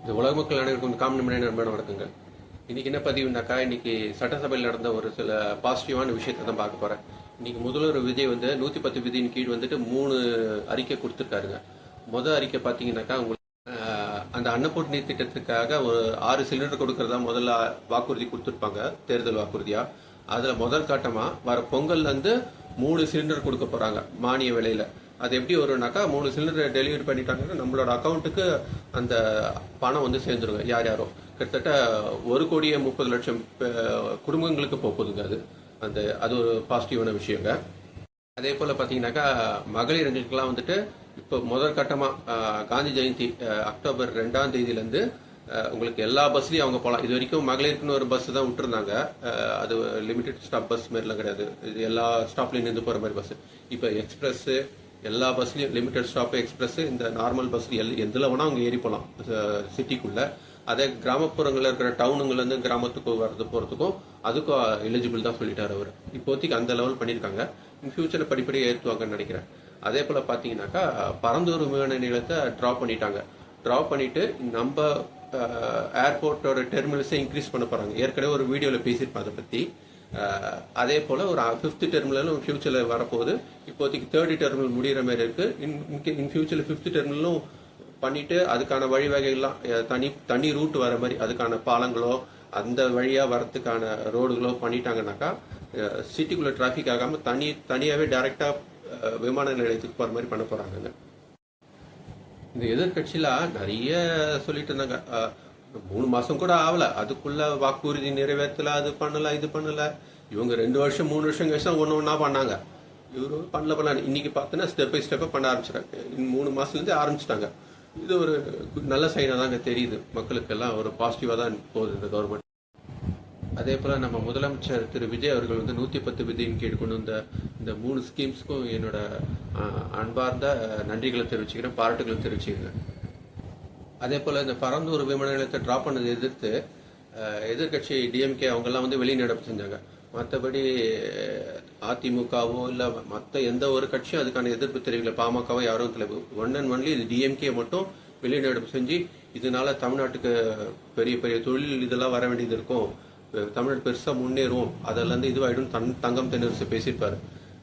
இந்த உலக மக்கள் அனைவருக்கும் காமன் நண்பன் வணக்கங்கள். இன்னைக்கு என்ன பதிவுனாக்கா, இன்னைக்கு சட்டசபையில் நடந்த ஒரு சில பாசிட்டிவான விஷயத்தை தான் பார்க்க போறேன். இன்னைக்கு முதல்வர் விஜய் 110 விதியின் கீழ் 3 அறிக்கை கொடுத்துருக்காருங்க. முதல் அறிக்கை பார்த்தீங்கன்னாக்கா, உங்களுக்கு அந்த அன்னபூர்ணி திட்டத்துக்காக ஒரு 6 சிலிண்டர் கொடுக்கறதா முதல்ல வாக்குறுதி கொடுத்துருப்பாங்க, தேர்தல் வாக்குறுதியா. அதுல முதல் கட்டமா வர பொங்கல்ல இருந்து 3 சிலிண்டர் கொடுக்க போறாங்க மானிய விலையில. அது எப்படி வரும்னாக்கா, 3 சிலிண்டர் டெலிவரி பண்ணிட்டாங்கன்னா நம்மளோட அக்கௌண்ட்டுக்கு அந்த பணம் சேர்ந்துருங்க. யார் யாரோ கிட்டத்தட்ட 1,30,00,000 குடும்பங்களுக்கு போகுதுங்க. அது ஒரு பாசிட்டிவான விஷயங்க. அதே போல பாத்தீங்கன்னாக்கா, மகளிர் அணிக்கெல்லாம் இப்போ முதல் கட்டமா காந்தி ஜெயந்தி அக்டோபர் 2ஆம் தேதியிலேருந்து உங்களுக்கு எல்லா பஸ்லயும் அவங்க போகலாம். இது வரைக்கும் மகளிருக்குன்னு ஒரு பஸ் தான் விட்டுருந்தாங்க. அது லிமிடெட் ஸ்டாப் பஸ் மாதிரிலாம் கிடையாது. இது எல்லா ஸ்டாப்லயும் நின்று போற மாதிரி பஸ். இப்போ எக்ஸ்பிரஸ் எல்லா பஸ்லயும் லிமிடெட் ஸ்டாப் எக்ஸ்பிரஸ், இந்த நார்மல் பஸ் எதுல வேணா அவங்க ஏறி போகலாம் சிட்டிக்குள்ள. அதே கிராமப்புறங்கள்ல இருக்கிற டவுனுங்கள்ல இருந்து கிராமத்துக்கு வரது போறதுக்கும் அதுக்கும் எலிஜிபிள் தான் சொல்லிட்டாரு அவர். இப்போதைக்கு அந்த லெவல் பண்ணியிருக்காங்க. இன் ஃபியூச்சர்ல படிப்படியாக ஏற்றுவாங்கன்னு நினைக்கிறேன். அதே போல பாத்தீங்கன்னாக்கா, பரந்தூர் விமான நிலையத்தை டிராப் பண்ணிட்டாங்க. டிராப் பண்ணிட்டு நம்ம ஏர்போர்ட்டோட டெர்மினல்ஸை இன்க்ரீஸ் பண்ண போறாங்க. ஏற்கனவே ஒரு வீடியோல பேசியிருப்பேன் அதை பத்தி. அதே போல ஒரு 5th டெர்மினலும் ஃபியூச்சர்ல வரப்போகுது. இப்போதைக்கு 3rd டெர்மினல் முடிகிற மாதிரி இருக்கு. இன் ஃபியூச்சர்ல 5th டெர்மினலும் பண்ணிட்டு அதுக்கான வழிவகைகள்லாம் தனி ரூட் வர மாதிரி அதுக்கான பாலங்களோ அந்த வழியா வரத்துக்கான ரோடுகளோ பண்ணிட்டாங்கன்னாக்கா, சிட்டிக்குள்ள டிராபிக் ஆகாம தனியாவே டைரக்டா விமான நிலையத்துக்கு போற மாதிரி பண்ண போறாங்க. இந்த எதிர்கட்சியில நிறைய சொல்லிட்டு இருந்தாங்க. 3 மாசம் கூட ஆகல, அதுக்குள்ள வாக்குறுதி நிறைவேற்றல, அது பண்ணல இது பண்ணல. இவங்க 2 வருஷம் 3 வருஷம் கழிச்சு ஒன்னா பண்ணாங்க. இவரு பண்ணல. இன்னைக்கு பார்த்தோன்னா ஸ்டெப் பை ஸ்டெப்பா பண்ண ஆரம்பிச்சிட்டாங்க. 3 மாசத்துல இருந்து ஆரம்பிச்சிட்டாங்க. இது ஒரு நல்ல சைனா தாங்க தெரியுது. மக்களுக்கு எல்லாம் ஒரு பாசிட்டிவா தான் போகுது இந்த கவர்மெண்ட். அதே போல நம்ம முதலமைச்சர் திரு விஜய் அவர்கள் 110 விதியின் கீழ் கொண்டு வந்த இந்த 3 ஸ்கீம்ஸ்க்கும் என்னோட அன்பார்ந்த நன்றிகளை தெரிவிச்சுக்கிறேன், பாராட்டுகளை தெரிவிச்சுக்கிறேன். அதே போல இந்த பரந்தூர் விமான நிலையத்தை டிராப் பண்ணதை எதிர்த்து எதிர்கட்சி டிஎம்கே அவங்கெல்லாம் வெளிநடப்பு செஞ்சாங்க. மற்றபடி அதிமுகவோ இல்ல மற்ற எந்த ஒரு கட்சியும் அதுக்கான எதிர்ப்பு தெரிவிக்கல. பாமகவோ யாரும் தலைவர் ஒன் அண்ட் ஒன்லி இது டிஎம்கே மட்டும் வெளிநடப்பு செஞ்சு, இதனால தமிழ்நாட்டுக்கு பெரிய பெரிய தொழில் இதெல்லாம் வர வேண்டியது இருக்கும், தமிழ்நாடு பெருசா முன்னேறும், அதெல்லாம் இருந்து இதுவாயிடும் தங்கம் தென்னரசு பேசியிருப்பாரு.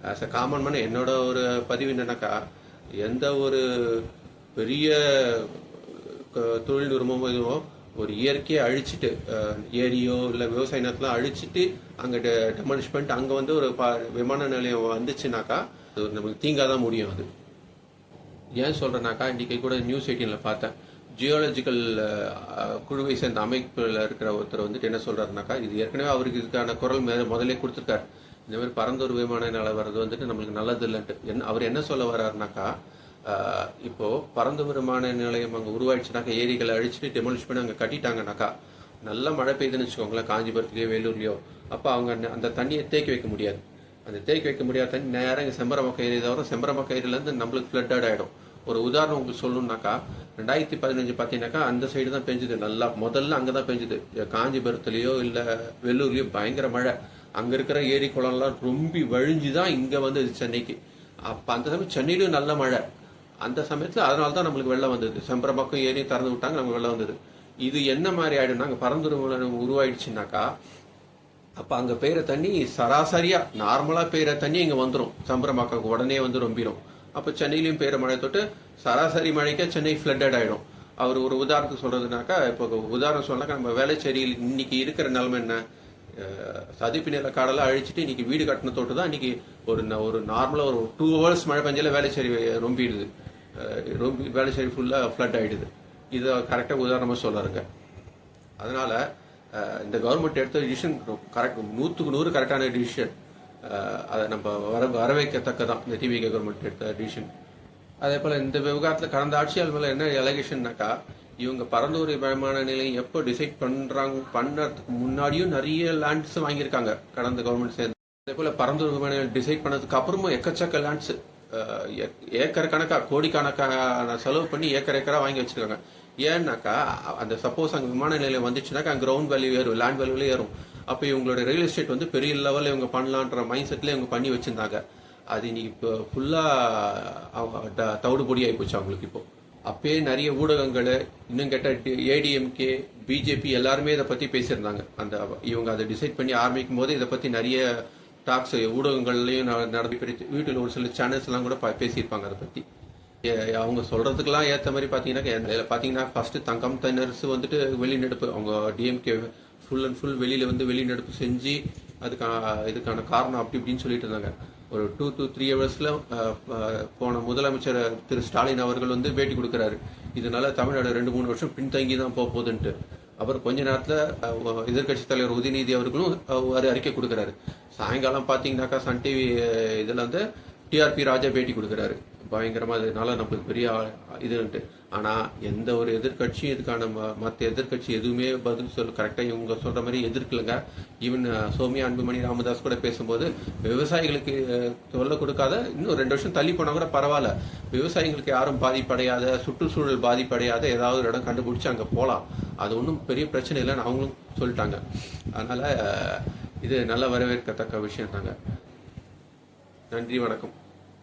ஆஸ் அ காமன் மேன் என்னோட ஒரு பதிவு என்னன்னாக்கா, எந்த ஒரு பெரிய தொழில் நிறுவனமோ இதுவோ ஒரு இயற்கையை அழிச்சிட்டு, ஏரியோ இல்ல விவசாய நிலத்தெல்லாம் அழிச்சிட்டு அங்க டெமாலிஷ் பண்ணிட்டு அங்க ஒரு விமான நிலையம் வந்துச்சுனாக்கா அது நமக்கு தீங்காதான் முடியும். அது ஏன் சொல்றேன்னாக்கா, இன்னைக்கு கூட நியூஸ் 18ல பார்த்தேன். ஜியோலஜிக்கல் குழுவை சேர்ந்த அமைப்புல இருக்கிற ஒருத்தர் என்ன சொல்றாருனாக்கா, இது ஏற்கனவே அவருக்கு இதுக்கான குரல் முதலே கொடுத்திருக்காரு. இந்த மாதிரி பரந்தூர் விமான நிலையம் வர்றது நம்மளுக்கு நல்லது இல்லைன்ட்டு. அவர் என்ன சொல்ல வர்றாருனாக்கா, இப்போ பரந்தூர் விமான நிலையம் அங்க உருவாயிடுச்சுனாக்கா, ஏரிகளை அழிச்சுட்டு டெமாலிஷ் பண்ணி அங்க கட்டிட்டாங்கனாக்கா, நல்ல மழை பெய்யுதுன்னு வச்சுக்கோங்களேன், காஞ்சிபுரத்துலயோ வேலூர்லயோ, அப்ப அவங்க அந்த தண்ணியை தேக்கி வைக்க முடியாது. அந்த தேக்கி வைக்க முடியாத தண்ணி நேரம் இங்க செம்பரமக்க ஏரி தவிர செம்பரமக்க ஏரியில இருந்து நம்மளுக்கு ஃபிளட்டட் ஆயிடும். ஒரு உதாரணம் உங்களுக்கு சொல்லணும்னாக்கா, 2015 பாத்தீங்கன்னாக்கா அந்த சைடு தான் பெஞ்சுது நல்லா. முதல்ல அங்கதான் பெஞ்சுது. காஞ்சிபுரத்துலயோ இல்ல வெள்ளூர்லயோ பயங்கர மழை. அங்க இருக்கிற ஏரி குளம்லாம் ரொம்ப வழிஞ்சுதான் இங்க சென்னைக்கு. அப்ப அந்த சமயம் சென்னையிலும் நல்ல மழை. அந்த சமயத்துல அதனாலதான் நம்மளுக்கு வெள்ளம் வந்தது. செம்பரமக்கம் ஏரி திறந்து விட்டாங்க, நமக்கு வெள்ளம் வந்தது. இது என்ன மாதிரி ஆயிடும், அங்க பரந்தூர் உருவாயிடுச்சுனாக்கா, அப்ப அங்க பெய்யற தண்ணி சராசரியா நார்மலா பெய்யற தண்ணி இங்க வந்துடும். செம்பரமக்கம் உடனே ரொம்பிடும். அப்ப சென்னையிலும் பெய்யற மழை தொட்டு சராசரி மழைக்கே சென்னை ஃபிளட்டட் ஆயிடும். அவர் ஒரு உதாரணத்துக்கு சொல்றதுனாக்கா, இப்போ உதாரணம் சொன்னாக்கா, நம்ம வேலைச்சேரியில் இன்னைக்கு இருக்கிற நிலைமை என்ன, சதுப்பு நில காடெல்லாம் அழிச்சிட்டு இன்னைக்கு வீடு கட்டின தொட்டு தான் இன்னைக்கு ஒரு நார்மலா ஒரு 2 hours மழை பெஞ்சால வேலைச்சேரி ரொம்பிடுது. வேலைச்சேரி ஃபுல்லா ஃபிளட் ஆயிடுது. இதை கரெக்டா உதாரணமா சொல்லாருங்க. அதனால இந்த கவர்மெண்ட் எடுத்த டிசிஷன் கரெக்ட், 100க்கு 100 கரெக்டான டிசிஷன். அதை நம்ம வரவேற்கத்தக்கதான் இந்த டிவிகே கவர்மெண்ட் எடுத்த டிசிஷன். அதே போல இந்த விவகாரத்துல கடந்த ஆட்சியாளர் மேல என்ன எலகேஷன்னாக்கா, இவங்க பரந்தூர் விமான நிலையம் எப்போ டிசைட் பண்ணறதுக்கு முன்னாடியும் நிறைய லேண்ட்ஸ் வாங்கியிருக்காங்க கடந்த கவர்மெண்ட் சேர்ந்து. அதே போல பரந்தூர் விமான நிலையம் டிசைட் பண்ணதுக்கு அப்புறமும் எக்கச்சக்க லேண்ட்ஸ், ஏக்கர் கணக்கா கோடிக்கணக்கான செலவு பண்ணி ஏக்கரா வாங்கி வச்சிருக்காங்க. ஏன்னாக்கா, அந்த சப்போஸ் அங்க விமான நிலையம் வந்துச்சுனாக்கா அங்க கிரவுண்ட் வேல்யூ ஏறும், லேண்ட் வேல்யூல ஏறும். அப்ப இவங்களோட ரியல் எஸ்டேட் பெரிய லெவல்ல இவங்க பண்ணலான்ற மைண்ட் செட்ல இவங்க பண்ணி வச்சிருந்தாங்க. அது இன்னைக்கு இப்போ ஃபுல்லா தவிடு பொடி ஆகி போச்சு அவங்களுக்கு. இப்போ அப்பயே நிறைய ஊடகங்கள், இன்னும் கேட்ட ஏடிஎம்கே, பிஜேபி எல்லாருமே இதை பற்றி பேசியிருந்தாங்க. இவங்க அதை டிசைட் பண்ணி ஆரம்பிக்கும் போது இதை பற்றி நிறைய டாக்ஸ் ஊடகங்கள்லையும் நடந்து வீட்டில் ஒரு சில சேனல்ஸ் எல்லாம் கூட பேசியிருப்பாங்க அதை பற்றி. அவங்க சொல்றதுக்கெல்லாம் ஏற்ற மாதிரி பார்த்தீங்கன்னா ஃபர்ஸ்ட் தங்கம் தென்னரசு வந்துட்டு வெளிநடப்பு, அவங்க டிஎம்கே ஃபுல் அண்ட் ஃபுல் வெளிநடப்பு செஞ்சு இதுக்கான காரணம் அப்படி இப்படின்னு சொல்லிட்டு இருந்தாங்க. ஒரு 2 to 3 ஹவர்ஸ்ல போன முதலமைச்சர் திரு ஸ்டாலின் அவர்கள் பேட்டி கொடுக்குறாரு, இதனால தமிழ்நாடு 2-3 வருஷம் பின்தங்கி தான் போகுதுன்ட்டு. அப்புறம் கொஞ்ச நேரத்தில் எதிர்கட்சி தலைவர் உதயநிதி அவர்களும் ஒரு அறிக்கை கொடுக்குறாரு. சாயங்காலம் பார்த்தீங்கன்னாக்கா சன் டிவி இதில் டிஆர்பி ராஜா பேட்டி கொடுக்குறாரு. பயங்கரமாக இதனால நம்மளுக்கு பெரிய இதுன்ட்டு. ஆனால் எந்த ஒரு எதிர்கட்சியும் இதுக்கான மற்ற எதிர்கட்சி எதுவுமே பதில் கரெக்டாக இவங்க சொல்கிற மாதிரி எதிர்க்கலைங்க. ஈவன் சௌமியா அன்புமணி ராமதாஸ் கூட பேசும்போது விவசாயிகளுக்கு தொல்லை கொடுக்காத, இன்னும் 2 வருஷம் தள்ளி போனால் கூட பரவாயில்ல, விவசாயிகளுக்கு யாரும் பாதிப்படையாத, சுற்றுச்சூழல் பாதிப்படையாத ஏதாவது ஒரு இடம் கண்டுபிடிச்சி அங்கே போகலாம், அது ஒன்றும் பெரிய பிரச்சனை இல்லைன்னு அவங்களும் சொல்லிட்டாங்க. அதனால் இது நல்ல வரவேற்கத்தக்க விஷயம் தாங்க. நன்றி, வணக்கம்.